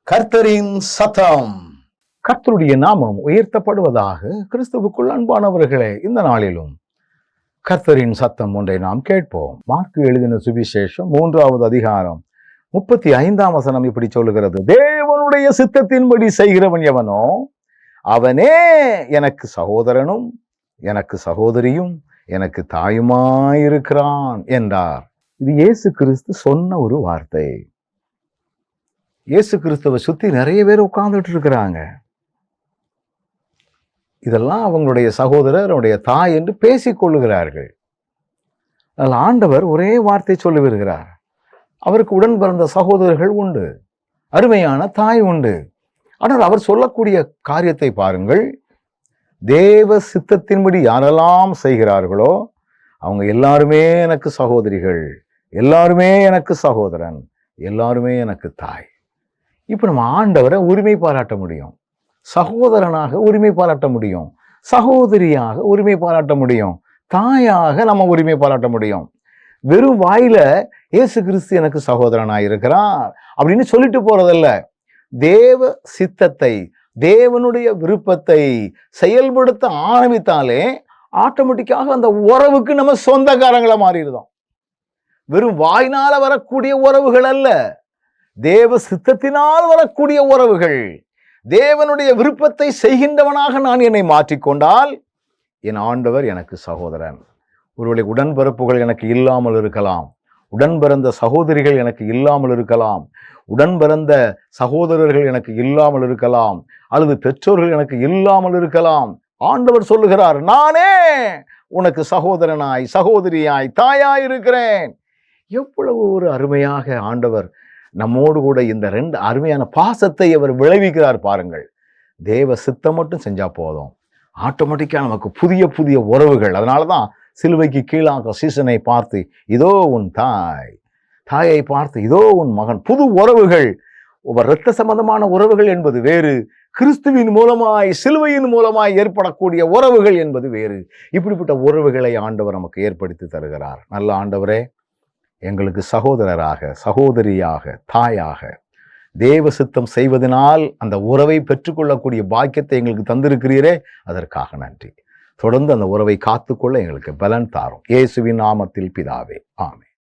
கர்த்தரின் சத்தம். கர்த்தருடைய நாமம் உயர்த்தப்படுவதாக. கிறிஸ்துவுக்குள் அன்பானவர்களே, இந்த நாளிலும் கர்த்தரின் சத்தம் ஒன்றை நாம் கேட்போம். மார்க்கு எழுதின சுவிசேஷம் 3வது அதிகாரம் 35ஆம் வசனம் இப்படி சொல்லுகிறது: தேவனுடைய சித்தத்தின்படி செய்கிறவன் எவனோ அவனே எனக்கு சகோதரனும் எனக்கு சகோதரியும் எனக்கு தாயுமாயிருக்கிறான் என்றார். இது இயேசு கிறிஸ்து சொன்ன ஒரு வார்த்தை. இயேசு கிறிஸ்துவை சுத்தி நிறைய பேர் உட்கார்ந்துட்டு இருக்கிறாங்க. இதெல்லாம் அவங்களுடைய சகோதரர், அவருடைய தாய் என்று பேசிக் கொள்ளுகிறார்கள். அதில் ஆண்டவர் ஒரே வார்த்தை சொல்லி வருகிறார். அவருக்கு உடன் பிறந்த சகோதரர்கள் உண்டு, அருமையான தாய் உண்டு. ஆனால் அவர் சொல்லக்கூடிய காரியத்தை பாருங்கள். தேவ சித்தத்தின்படி யாரெல்லாம் செய்கிறார்களோ அவங்க எல்லாருமே எனக்கு சகோதரிகள், எல்லாருமே எனக்கு சகோதரன், எல்லாருமே எனக்கு தாய். இப்போ நம்ம ஆண்டவரை உரிமை பாராட்ட முடியும், சகோதரனாக உரிமை பாராட்ட முடியும், சகோதரியாக உரிமை பாராட்ட முடியும், தாயாக நம்ம உரிமை பாராட்ட முடியும். வெறும் வாயில இயேசு கிறிஸ்து எனக்கு சகோதரனாக இருக்கிறார் அப்படின்னு சொல்லிட்டு போறதல்ல. தேவ சித்தத்தை, தேவனுடைய விருப்பத்தை செயல்படுத்த ஆரம்பித்தாலே ஆட்டோமேட்டிக்காக அந்த உறவுக்கு நம்ம சொந்தக்காரங்களா மாறிடுதோம். வெறும் வாயினால வரக்கூடிய உறவுகள் அல்ல, தேவ சித்தத்தினால் வரக்கூடிய உறவுகள். தேவனுடைய விருப்பத்தை செய்கின்றவனாக நான் என்னை மாற்றிக்கொண்டால் என் ஆண்டவர் எனக்கு சகோதரன். ஒருவேளை உடன்பிறப்புகள் எனக்கு இல்லாமல் இருக்கலாம், உடன் பிறந்த சகோதரிகள் எனக்கு இல்லாமல் இருக்கலாம், உடன் பிறந்த சகோதரர்கள் எனக்கு இல்லாமல் இருக்கலாம், அல்லது பெற்றோர்கள் எனக்கு இல்லாமல் இருக்கலாம். ஆண்டவர் சொல்லுகிறார், நானே உனக்கு சகோதரனாய் சகோதரியாய் தாயாய் இருக்கிறேன். எவ்வளவு ஒரு அருமையாக ஆண்டவர் நம்மோடு கூட இந்த 2 அருமையான பாசத்தை அவர் விளைவிக்கிறார் பாருங்கள். தேவ சித்தம் மட்டும் செஞ்சா போதும், ஆட்டோமேட்டிக்கா நமக்கு புதிய புதிய உறவுகள். அதனாலதான் சிலுவைக்கு கீழாக சீசனை பார்த்து இதோ உன் தாய், தாயை பார்த்து இதோ உன் மகன். புது உறவுகள், இரத்த சம்பந்தமான உறவுகள் என்பது வேறு, கிறிஸ்துவின் மூலமாய் சிலுவையின் மூலமாய் ஏற்படக்கூடிய உறவுகள் என்பது வேறு. இப்படிப்பட்ட உறவுகளை ஆண்டவர் நமக்கு ஏற்படுத்தி தருகிறார். நல்ல ஆண்டவரே, எங்களுக்கு சகோதரராக சகோதரியாக தாயாக தேவ சித்தம் செய்வதனால் அந்த உறவை பெற்றுக்கொள்ளக்கூடிய பாக்கியத்தை எங்களுக்கு தந்திருக்கிறீரே, அதற்காக நன்றி. தொடர்ந்து அந்த உறவை காத்துக்கொள்ள எங்களுக்கு பலன் தாரும். இயேசுவின் நாமத்தில் பிதாவே, ஆமென்.